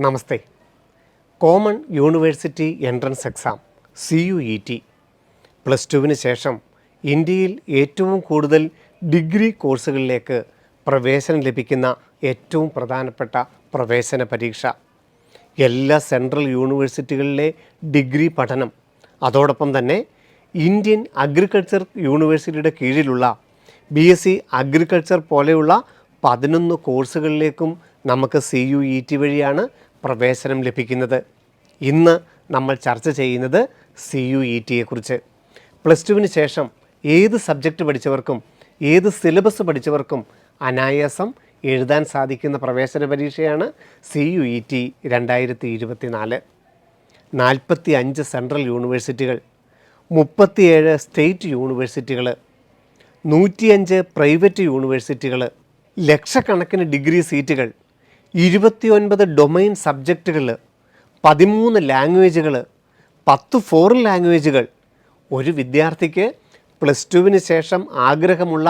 നമസ്തേ. Common university entrance exam CUET +2 ശേഷം ഇന്ത്യയിൽ ഏറ്റവും കൂടുതൽ ഡിഗ്രി കോഴ്സുകളിലേക്ക് പ്രവേശനം ലഭിക്കുന്ന ഏറ്റവും പ്രധാനപ്പെട്ട പ്രവേശന പരീക്ഷ. എല്ലാ സെൻട്രൽ യൂണിവേഴ്സിറ്റികളിലെ ഡിഗ്രി പഠനം, അതോടൊപ്പം തന്നെ ഇന്ത്യൻ അഗ്രികൾച്ചർ യൂണിവേഴ്സിറ്റിയുടെ കീഴിലുള്ള BSc അഗ്രികൾച്ചർ പോലെയുള്ള 11 കോഴ്സുകളിലേക്കും നമുക്ക് CUET വഴിയാണ് പ്രവേശനം ലഭിക്കുന്നത്. ഇന്ന് നമ്മൾ ചർച്ച ചെയ്യുന്നത് CUETയെക്കുറിച്ച്. +2 ശേഷം ഏത് സബ്ജക്റ്റ് പഠിച്ചവർക്കും ഏത് സിലബസ് പഠിച്ചവർക്കും അനായാസം എഴുതാൻ സാധിക്കുന്ന പ്രവേശന പരീക്ഷയാണ് CUET 2024. 45 സെൻട്രൽ യൂണിവേഴ്സിറ്റികൾ, 37 സ്റ്റേറ്റ് യൂണിവേഴ്സിറ്റികൾ, 105 പ്രൈവറ്റ് യൂണിവേഴ്സിറ്റികൾ, ലക്ഷക്കണക്കിന് ഡിഗ്രി സീറ്റുകൾ, 29 ഡൊമൈൻ സബ്ജക്റ്റുകൾ, 13 ലാംഗ്വേജുകൾ, 10 ഫോറിൻ ലാംഗ്വേജുകൾ. ഒരു വിദ്യാർത്ഥിക്ക് +2 ശേഷം ആഗ്രഹമുള്ള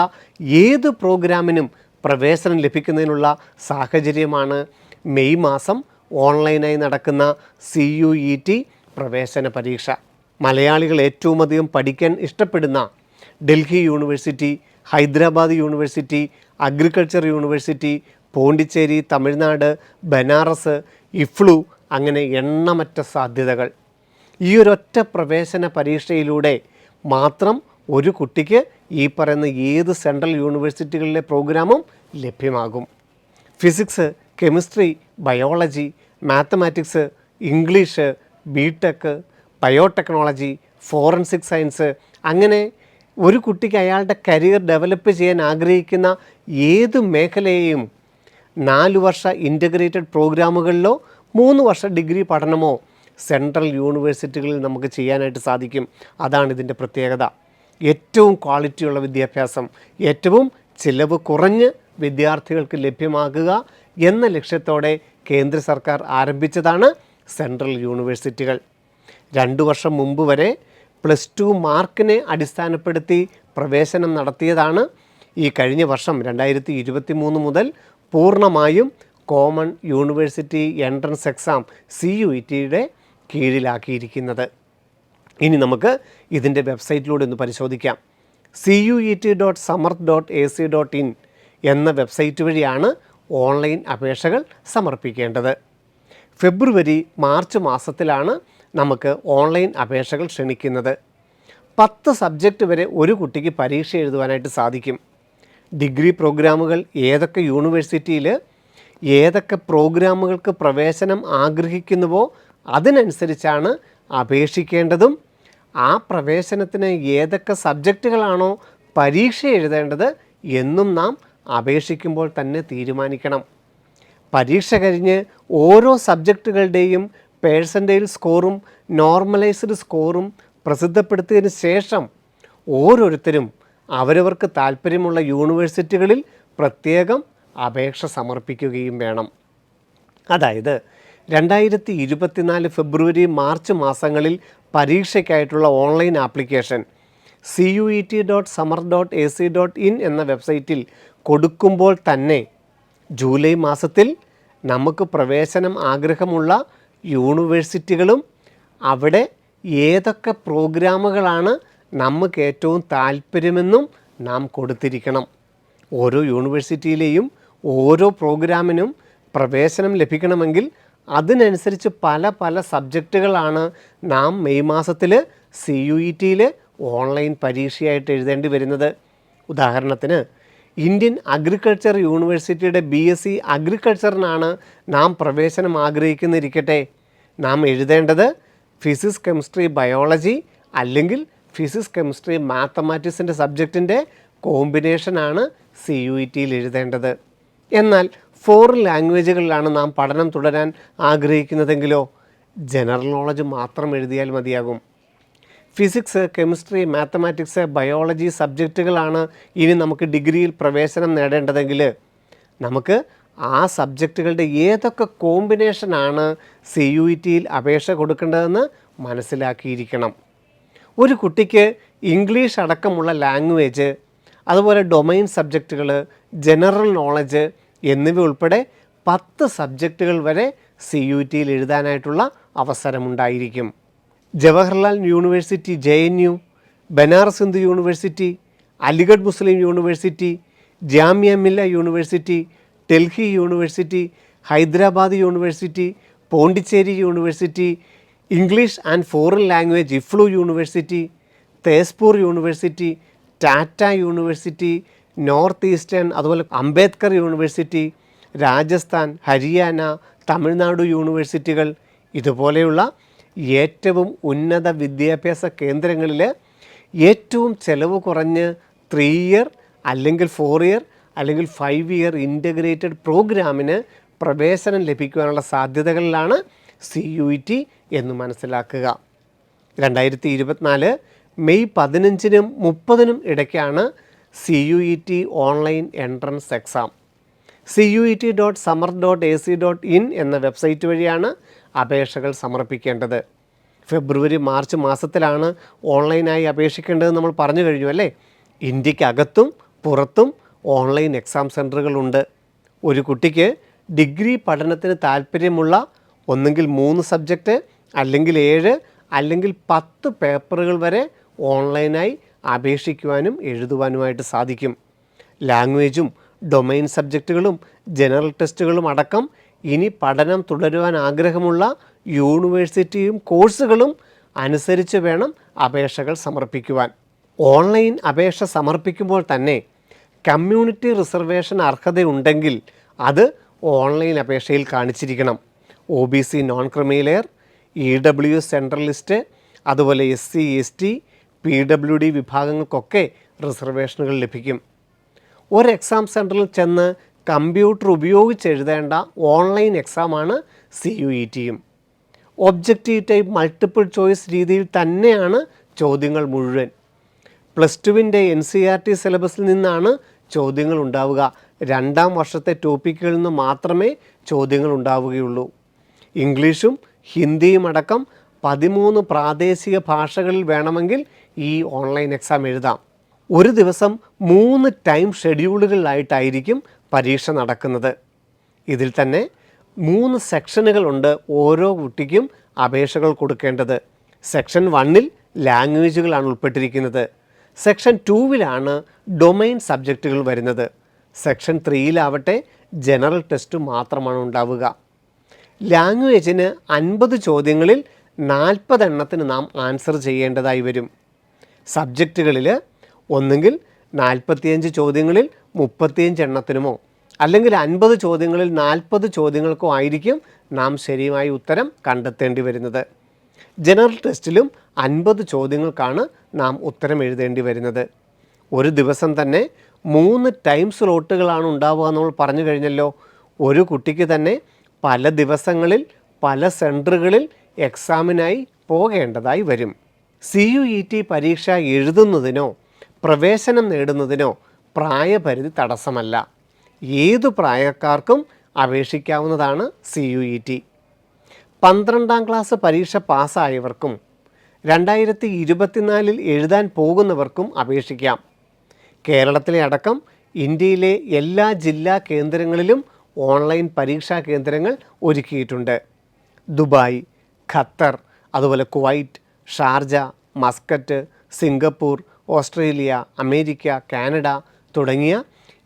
ഏത് പ്രോഗ്രാമിനും പ്രവേശനം ലഭിക്കുന്നതിനുള്ള സാഹചര്യമാണ് മെയ് മാസം ഓൺലൈനായി നടക്കുന്ന CUET പ്രവേശന പരീക്ഷ. മലയാളികൾ ഏറ്റവും അധികം പഠിക്കാൻ ഇഷ്ടപ്പെടുന്ന Delhi university, Hyderabad university, agriculture university, Pondicherry, Tamil Nadu, Banaras, IFLU, അങ്ങനെ എണ്ണമറ്റ സാധ്യതകൾ. ഈ ഒരൊറ്റ പ്രവേശന പരീക്ഷയിലൂടെ മാത്രം ഒരു കുട്ടിക്ക് ഈ പറയുന്ന ഏത് സെൻട്രൽ യൂണിവേഴ്സിറ്റികളിലെ പ്രോഗ്രാമും ലഭ്യമാകും. Physics, chemistry, biology, mathematics, English, BTech, biotechnology, forensic science, അങ്ങനെ ഒരു കുട്ടിക്ക് അയാളുടെ കരിയർ ഡെവലപ്പ് ചെയ്യാൻ ആഗ്രഹിക്കുന്ന ഏത് മേഖലയെയും 4 വർഷ ഇൻ്റഗ്രേറ്റഡ് പ്രോഗ്രാമുകളിലോ 3 വർഷ ഡിഗ്രി പഠനമോ സെൻട്രൽ യൂണിവേഴ്സിറ്റികളിൽ നമുക്ക് ചെയ്യാനായിട്ട് സാധിക്കും. അതാണ് ഇതിൻ്റെ പ്രത്യേകത. ഏറ്റവും ക്വാളിറ്റിയുള്ള വിദ്യാഭ്യാസം ഏറ്റവും ചിലവ് കുറഞ്ഞ് വിദ്യാർത്ഥികൾക്ക് ലഭ്യമാകുക എന്ന ലക്ഷ്യത്തോടെ കേന്ദ്ര സർക്കാർ ആരംഭിച്ചതാണ് സെൻട്രൽ യൂണിവേഴ്സിറ്റികൾ. 2 വർഷം മുമ്പ് വരെ +2 മാർക്കിനെ അടിസ്ഥാനപ്പെടുത്തി പ്രവേശനം നടത്തിയതാണ് ഈ കഴിഞ്ഞ വർഷം 2023 മുതൽ പൂർണ്ണമായും കോമൺ യൂണിവേഴ്സിറ്റി എൻട്രൻസ് എക്സാം CUETയുടെ കീഴിലാക്കിയിരിക്കുന്നത്. ഇനി നമുക്ക് ഇതിൻ്റെ വെബ്സൈറ്റിലൂടെ ഒന്ന് പരിശോധിക്കാം. CUET.samarth.ac.in എന്ന വെബ്സൈറ്റ് വഴിയാണ് ഓൺലൈൻ അപേക്ഷകൾ സമർപ്പിക്കേണ്ടത്. ഫെബ്രുവരി, മാർച്ച് മാസത്തിലാണ് നമുക്ക് ഓൺലൈൻ അപേക്ഷകൾ ക്ഷണിക്കുന്നത്. 10 സബ്ജക്റ്റ് വരെ ഒരു കുട്ടിക്ക് പരീക്ഷ എഴുതുവാനായിട്ട് സാധിക്കും. ഡിഗ്രി പ്രോഗ്രാമുകൾ ഏതൊക്കെ യൂണിവേഴ്സിറ്റിയിൽ ഏതൊക്കെ പ്രോഗ്രാമുകൾക്ക് പ്രവേശനം ആഗ്രഹിക്കുന്നുവോ അതിനനുസരിച്ചാണ് അപേക്ഷിക്കേണ്ടതും ആ പ്രവേശനത്തിന് ഏതൊക്കെ സബ്ജക്റ്റുകളാണോ പരീക്ഷ എഴുതേണ്ടത് എന്നും നാം അപേക്ഷിക്കുമ്പോൾ തന്നെ തീരുമാനിക്കണം. പരീക്ഷ കഴിഞ്ഞ് ഓരോ സബ്ജക്റ്റുകളുടെയും പേഴ്സൻറ്റേജ് സ്കോറും നോർമലൈസ്ഡ് സ്കോറും പ്രസിദ്ധപ്പെടുത്തിയതിന് ശേഷം ഓരോരുത്തരും അവരവർക്ക് താല്പര്യമുള്ള യൂണിവേഴ്സിറ്റികളിൽ പ്രത്യേകം അപേക്ഷ സമർപ്പിക്കുകയും വേണം. അതായത് 2024 ഫെബ്രുവരി, മാർച്ച് മാസങ്ങളിൽ പരീക്ഷയ്ക്കായിട്ടുള്ള ഓൺലൈൻ ആപ്ലിക്കേഷൻ CUET.samarth.ac.in എന്ന വെബ്സൈറ്റിൽ കൊടുക്കുമ്പോൾ തന്നെ ജൂലൈ മാസത്തിൽ നമുക്ക് പ്രവേശനം ആഗ്രഹമുള്ള യൂണിവേഴ്സിറ്റികളും അവിടെ ഏതൊക്കെ പ്രോഗ്രാമുകളാണ് നമുക്ക് ഏറ്റവും താല്പര്യമെന്നും നാം കൊടുത്തിരിക്കണം. ഓരോ യൂണിവേഴ്സിറ്റിയിലെയും ഓരോ പ്രോഗ്രാമിനും പ്രവേശനം ലഭിക്കണമെങ്കിൽ അതിനനുസരിച്ച് പല സബ്ജക്റ്റുകളാണ് നാം മെയ് മാസത്തിൽ CUETയിൽ ഓൺലൈൻ പരീക്ഷയായിട്ട് എഴുതേണ്ടി വരുന്നത്. ഉദാഹരണത്തിന് ഇന്ത്യൻ അഗ്രികൾച്ചർ യൂണിവേഴ്സിറ്റിയുടെ BSc അഗ്രികൾച്ചറിനാണ് നാം പ്രവേശനം ആഗ്രഹിക്കുന്നിരിക്കട്ടെ, നാം എഴുതേണ്ടത് ഫിസിക്സ്, കെമിസ്ട്രി, ബയോളജി അല്ലെങ്കിൽ ഫിസിക്സ്, കെമിസ്ട്രി, മാത്തമാറ്റിക്സിൻ്റെ സബ്ജക്റ്റിൻ്റെ കോമ്പിനേഷനാണ് CUETയിൽ എഴുതേണ്ടത്. എന്നാൽ ഫോറിൻ ലാംഗ്വേജുകളിലാണ് നാം പഠനം തുടരാൻ ആഗ്രഹിക്കുന്നതെങ്കിലോ ജനറൽ നോളജ് മാത്രം എഴുതിയാൽ മതിയാകും. ഫിസിക്സ്, കെമിസ്ട്രി, മാത്തമാറ്റിക്സ്, ബയോളജി സബ്ജക്റ്റുകളാണ് ഇനി നമുക്ക് ഡിഗ്രിയിൽ പ്രവേശനം നേടേണ്ടതെങ്കിൽ നമുക്ക് ആ സബ്ജക്റ്റുകളുടെ ഏതൊക്കെ കോമ്പിനേഷനാണ് CUETയിൽ അപേക്ഷ കൊടുക്കേണ്ടതെന്ന് മനസ്സിലാക്കിയിരിക്കണം. ഒരു കുട്ടിക്ക് ഇംഗ്ലീഷ് അടക്കമുള്ള ലാംഗ്വേജ്, അതുപോലെ ഡൊമൈൻ സബ്ജക്റ്റുകൾ, ജനറൽ നോളജ് എന്നിവ ഉൾപ്പെടെ 10 സബ്ജക്റ്റുകൾ വരെ CUET എഴുതാനായിട്ടുള്ള അവസരമുണ്ടായിരിക്കും. Jawaharlal university JNU, Banaras Hindu university, Aligarh Muslim university, Jamia Millia university, Delhi university, Hyderabad university, Pondicherry university, English and foreign language IFLU university, Tezpur university, Tata university, north eastern, അതുപോലെ അംബേദ്കർ യൂണിവേഴ്സിറ്റി, രാജസ്ഥാൻ, ഹരിയാന, തമിഴ്നാട് യൂണിവേഴ്സിറ്റികൾ, ഇതുപോലെയുള്ള ഏറ്റവും ഉന്നത വിദ്യാഭ്യാസ കേന്ദ്രങ്ങളിൽ ഏറ്റവും ചെലവ് കുറഞ്ഞ് 3 ഇയർ അല്ലെങ്കിൽ 4 ഇയർ അല്ലെങ്കിൽ 5 ഇയർ ഇൻ്റഗ്രേറ്റഡ് പ്രോഗ്രാമിന് പ്രവേശനം ലഭിക്കുവാനുള്ള സാധ്യതകളിലാണ് CUET എന്ന് മനസ്സിലാക്കുക. 2024 മെയ് 15-നും 30-നും ഇടയ്ക്കാണ് CUET online entrance exam. CUET.samarth.ac.in എന്ന വെബ്സൈറ്റ് വഴിയാണ് അപേക്ഷകൾ സമർപ്പിക്കേണ്ടത്. ഫെബ്രുവരി മാർച്ച് മാസത്തിലാണ് ഓൺലൈനായി അപേക്ഷിക്കേണ്ടത് നമ്മൾ പറഞ്ഞു കഴിഞ്ഞു അല്ലേ. ഇന്ത്യക്കകത്തും പുറത്തും ഓൺലൈൻ എക്സാം സെൻറ്ററുകളുണ്ട്. ഒരു കുട്ടിക്ക് ഡിഗ്രി പഠനത്തിന് താല്പര്യമുള്ള ഒന്നുകിൽ 3 സബ്ജക്റ്റ് അല്ലെങ്കിൽ 7 അല്ലെങ്കിൽ 10 പേപ്പറുകൾ വരെ ഓൺലൈനായി അപേക്ഷിക്കുവാനും എഴുതുവാനുമായിട്ട് സാധിക്കും. ലാംഗ്വേജും ഡൊമൈൻ സബ്ജക്റ്റുകളും ജനറൽ ടെസ്റ്റുകളും അടക്കം ഇനി പഠനം തുടരുവാൻ ആഗ്രഹമുള്ള യൂണിവേഴ്സിറ്റിയും കോഴ്സുകളും അനുസരിച്ച് വേണം അപേക്ഷകൾ സമർപ്പിക്കുവാൻ. ഓൺലൈൻ അപേക്ഷ സമർപ്പിക്കുമ്പോൾ തന്നെ കമ്മ്യൂണിറ്റി റിസർവേഷൻ അർഹതയുണ്ടെങ്കിൽ അത് ഓൺലൈൻ അപേക്ഷയിൽ കാണിച്ചിരിക്കണം. OBC non creamy layer, EWS central list, അതുപോലെ SC ST PWD വിഭാഗങ്ങൾക്കൊക്കെ റിസർവേഷനുകൾ ലഭിക്കും. ഒരു എക്സാം സെൻറ്ററിൽ ചെന്ന് കമ്പ്യൂട്ടർ ഉപയോഗിച്ച് എഴുതേണ്ട ഓൺലൈൻ എക്സാമാണ് CUETയും. ഒബ്ജക്റ്റീവ് ടൈപ്പ് മൾട്ടിപ്പിൾ ചോയ്സ് രീതിയിൽ തന്നെയാണ് ചോദ്യങ്ങൾ മുഴുവൻ. +2-ൻ്റെ NCERT സിലബസിൽ നിന്നാണ് ചോദ്യങ്ങൾ ഉണ്ടാവുക. 2ാം വർഷത്തെ ടോപ്പിക്കുകളിൽ നിന്ന് മാത്രമേ ചോദ്യങ്ങൾ ഉണ്ടാവുകയുള്ളൂ. ഇംഗ്ലീഷും ഹിന്ദിയും അടക്കം 13 പ്രാദേശിക ഭാഷകളിൽ വേണമെങ്കിൽ ഈ ഓൺലൈൻ എക്സാം എഴുതാം. ഒരു ദിവസം 3 ടൈം ഷെഡ്യൂളുകളിലായിട്ടായിരിക്കും പരീക്ഷ നടക്കുന്നത്. ഇതിൽ തന്നെ 3 സെക്ഷനുകളുണ്ട് ഓരോ കുട്ടിക്കും അപേക്ഷകൾ കൊടുക്കേണ്ടത്. സെക്ഷൻ 1-ൽ ലാംഗ്വേജുകളാണ് ഉൾപ്പെട്ടിരിക്കുന്നത്. സെക്ഷൻ 2-ലാണ് ഡൊമൈൻ സബ്ജക്റ്റുകൾ വരുന്നത്. സെക്ഷൻ 3-ലാവട്ടെ ജനറൽ ടെസ്റ്റ് മാത്രമാണ് ഉണ്ടാവുക. ലാംഗ്വേജിന് 50 ചോദ്യങ്ങളിൽ 40 എണ്ണത്തിന് നാം ആൻസർ ചെയ്യേണ്ടതായി വരും. സബ്ജക്റ്റുകളിൽ ഒന്നുകിൽ 45 ചോദ്യങ്ങളിൽ 35 എണ്ണത്തിനുമോ അല്ലെങ്കിൽ 50 ചോദ്യങ്ങളിൽ 40 ചോദ്യങ്ങൾക്കോ ആയിരിക്കും നാം ശരിയായ ഉത്തരം കണ്ടെത്തേണ്ടി വരുന്നത്. ജനറൽ ടെസ്റ്റിലും 50 ചോദ്യങ്ങൾക്കാണ് നാം ഉത്തരം എഴുതേണ്ടി വരുന്നത്. ഒരു ദിവസം തന്നെ 3 ടൈം സ്ലോട്ടുകളാണ് ഉണ്ടാവുക നമ്മൾ പറഞ്ഞു കഴിഞ്ഞല്ലോ. ഒരു കുട്ടിക്ക് തന്നെ പല ദിവസങ്ങളിൽ പല സെൻറ്ററുകളിൽ എക്സാമിനായി പോകേണ്ടതായി വരും. CUET പരീക്ഷ എഴുതുന്നതിനോ പ്രവേശനം നേടുന്നതിനോ പ്രായപരിധി തടസ്സമല്ല. ഏതു പ്രായക്കാർക്കും അപേക്ഷിക്കാവുന്നതാണ് CUET. 12ാം ക്ലാസ് പരീക്ഷ പാസ്സായവർക്കും 2024 എഴുതാൻ പോകുന്നവർക്കും അപേക്ഷിക്കാം. കേരളത്തിലെ അടക്കം ഇന്ത്യയിലെ എല്ലാ ജില്ലാ കേന്ദ്രങ്ങളിലും ഓൺലൈൻ പരീക്ഷാ കേന്ദ്രങ്ങൾ ഒരുക്കിയിട്ടുണ്ട്. ദുബായ്, ഖത്തർ, അതുപോലെ Kuwait, Sharjah, Muscat, Singapore, Australia, America, Canada തുടങ്ങിയ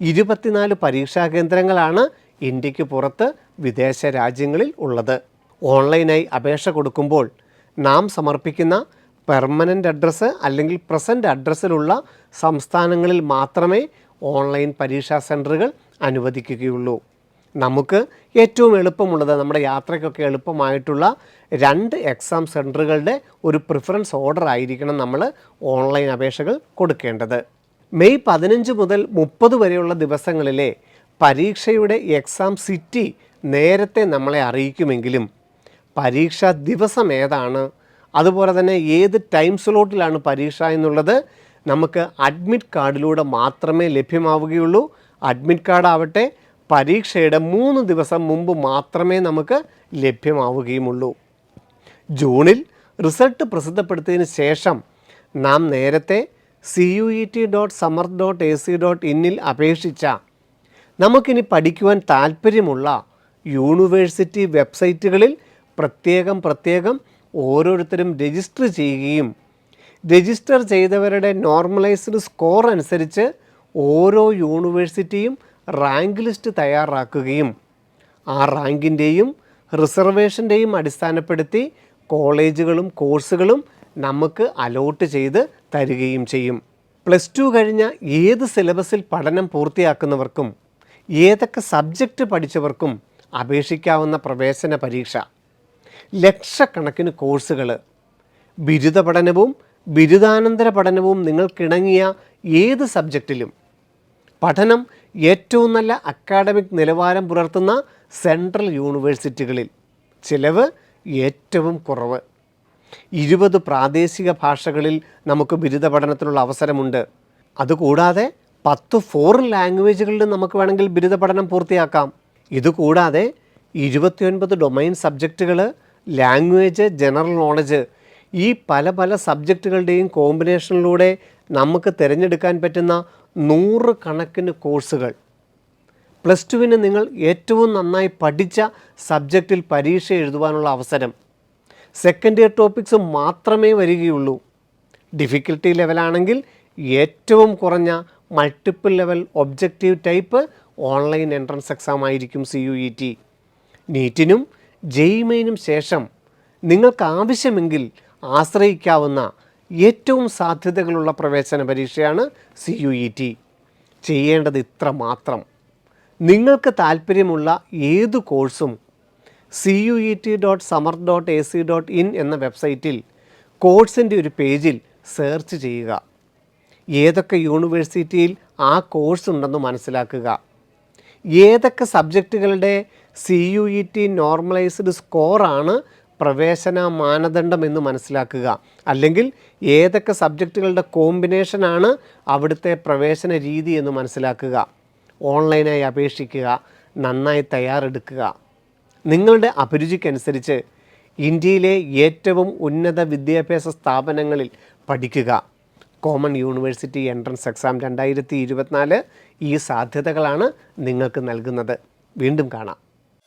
24 പരീക്ഷാ കേന്ദ്രങ്ങളാണ് ഇന്ത്യക്ക് പുറത്ത് വിദേശ രാജ്യങ്ങളിൽ ഉള്ളത്. ഓൺലൈനായി അപേക്ഷ കൊടുക്കുമ്പോൾ നാം സമർപ്പിക്കുന്ന പെർമനൻ്റ് അഡ്രസ്സ് അല്ലെങ്കിൽ പ്രസൻറ്റ് അഡ്രസ്സിലുള്ള സംസ്ഥാനങ്ങളിൽ മാത്രമേ ഓൺലൈൻ പരീക്ഷാ സെൻറ്ററുകൾ അനുവദിക്കുകയുള്ളൂ. നമുക്ക് ഏറ്റവും എളുപ്പമുള്ളത്, നമ്മുടെ യാത്രയ്ക്കൊക്കെ എളുപ്പമായിട്ടുള്ള 2 എക്സാം സെൻറ്ററുകളുടെ ഒരു പ്രിഫറൻസ് ഓർഡർ ആയിരിക്കണം നമ്മൾ ഓൺലൈൻ അപേക്ഷകൾ കൊടുക്കേണ്ടത്. മെയ് 15 മുതൽ 30 വരെയുള്ള ദിവസങ്ങളിലെ പരീക്ഷയുടെ എക്സാം സിറ്റി നേരത്തെ നമ്മളെ അറിയിക്കുമെങ്കിലും പരീക്ഷ ദിവസം ഏതാണ്, അതുപോലെ തന്നെ ഏത് ടൈം സ്ലോട്ടിലാണ് പരീക്ഷ എന്നുള്ളത് നമുക്ക് അഡ്മിറ്റ് കാർഡിലൂടെ മാത്രമേ ലഭ്യമാവുകയുള്ളൂ. അഡ്മിറ്റ് കാർഡ് ആവട്ടെ പരീക്ഷയുടെ 3 ദിവസം മുമ്പ് മാത്രമേ നമുക്ക് ലഭ്യമാവുകയുമുള്ളൂ. ജൂണിൽ റിസൾട്ട് പ്രസിദ്ധപ്പെടുത്തിയതിന് ശേഷം നാം നേരത്തെ CUET.samarth.ac.in അപേക്ഷിച്ച നമുക്കിനി പഠിക്കുവാൻ താല്പര്യമുള്ള യൂണിവേഴ്സിറ്റി വെബ്സൈറ്റുകളിൽ പ്രത്യേകം ഓരോരുത്തരും രജിസ്റ്റർ ചെയ്യുകയും രജിസ്റ്റർ ചെയ്തവരുടെ നോർമലൈസ്ഡ് സ്കോർ അനുസരിച്ച് ഓരോ യൂണിവേഴ്സിറ്റിയും റാങ്ക് ലിസ്റ്റ് തയ്യാറാക്കുകയും ആ റാങ്കിൻ്റെയും റിസർവേഷൻ്റെയും അടിസ്ഥാനപ്പെടുത്തി കോളേജുകളും കോഴ്സുകളും നമുക്ക് അലോട്ട് ചെയ്ത് തരികയും ചെയ്യും. +2 കഴിഞ്ഞ ഏത് സിലബസിൽ പഠനം പൂർത്തിയാക്കുന്നവർക്കും ഏതൊക്കെ സബ്ജക്റ്റ് പഠിച്ചവർക്കും അപേക്ഷിക്കാവുന്ന പ്രവേശന പരീക്ഷ. ലക്ഷക്കണക്കിന് കോഴ്സുകൾ, ബിരുദ പഠനവും ബിരുദാനന്തര പഠനവും നിങ്ങൾക്കിണങ്ങിയ ഏത് സബ്ജക്റ്റിലും പഠനം ഏറ്റവും നല്ല അക്കാഡമിക് നിലവാരം പുലർത്തുന്ന സെൻട്രൽ യൂണിവേഴ്സിറ്റികളിൽ, ചിലവ് ഏറ്റവും കുറവ്. 20 പ്രാദേശിക ഭാഷകളിൽ നമുക്ക് ബിരുദ പഠനത്തിനുള്ള അവസരമുണ്ട്. അതുകൂടാതെ 10 ഫോറിൻ ലാംഗ്വേജുകളിൽ നമുക്ക് വേണമെങ്കിൽ ബിരുദ പഠനം പൂർത്തിയാക്കാം. ഇതുകൂടാതെ 29 ഡൊമൈൻ സബ്ജക്റ്റുകൾ, ലാംഗ്വേജ്, ജനറൽ നോളജ്, ഈ പല സബ്ജക്റ്റുകളുടെയും കോമ്പിനേഷനിലൂടെ നമുക്ക് തിരഞ്ഞെടുക്കാൻ പറ്റുന്ന 100 കണക്കിന് കോഴ്സുകൾ. +2 നിങ്ങൾ ഏറ്റവും നന്നായി പഠിച്ച സബ്ജക്റ്റിൽ പരീക്ഷ എഴുതുവാനുള്ള അവസരം. സെക്കൻഡ് ഇയർ ടോപ്പിക്സ് മാത്രമേ വരികയുള്ളൂ. ഡിഫിക്കൽട്ടി ലെവലാണെങ്കിൽ ഏറ്റവും കുറഞ്ഞ multiple level objective type online entrance exam ആയിരിക്കും CUET. നീറ്റിനും JEE ശേഷം നിങ്ങൾക്ക് ആവശ്യമെങ്കിൽ ആശ്രയിക്കാവുന്ന ഏറ്റവും സാധ്യതകളുള്ള പ്രവേശന പരീക്ഷയാണ് CUET. ചെയ്യേണ്ടത് ഇത്ര മാത്രം. നിങ്ങൾക്ക് താല്പര്യമുള്ള ഏത് കോഴ്സും CUET.samarth.ac.in എന്ന വെബ്സൈറ്റിൽ കോഴ്സിൻ്റെ ഒരു പേജിൽ സെർച്ച് ചെയ്യുക. ഏതൊക്കെ യൂണിവേഴ്സിറ്റിയിൽ ആ കോഴ്സ് ഉണ്ടെന്ന് മനസ്സിലാക്കുക. ഏതൊക്കെ സബ്ജക്റ്റുകളുടെ CUET നോർമലൈസ്ഡ് സ്കോറാണ് പ്രവേശന മാനദണ്ഡം എന്ന് മനസ്സിലാക്കുക. അല്ലെങ്കിൽ ഏതൊക്കെ സബ്ജക്റ്റുകളുടെ കോമ്പിനേഷനാണ് അവിടുത്തെ പ്രവേശന രീതി എന്ന് മനസ്സിലാക്കുക. ഓൺലൈനായി അപേക്ഷിക്കുക, നന്നായി തയ്യാറെടുക്കുക. നിങ്ങളുടെ അഭിരുചിക്കനുസരിച്ച് ഇന്ത്യയിലെ ഏറ്റവും ഉന്നത വിദ്യാഭ്യാസ സ്ഥാപനങ്ങളിൽ പഠിക്കുക. കോമൺ യൂണിവേഴ്സിറ്റി എൻട്രൻസ് എക്സാം 2024 ഈ സാധ്യതകളാണ് നിങ്ങൾക്ക് നൽകുന്നത്. വീണ്ടും കാണാം.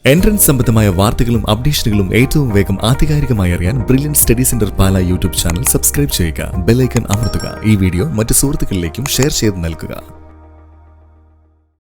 എൻട്രൻസ് സംബന്ധമായ വാർത്തകളും അപ്ഡേഷനുകളും ഏറ്റവും വേഗം ആധികാരികമായി അറിയാൻ ബ്രില്യൻറ്റ് സ്റ്റഡി സെന്റർ പാല യൂട്യൂബ് ചാനൽ സബ്സ്ക്രൈബ് ചെയ്യുക. ബെൽ ഐക്കൺ അമർത്തുക. ഈ വീഡിയോ മറ്റ് സുഹൃത്തുക്കളിലേക്കും ഷെയർ ചെയ്ത് നൽകുക.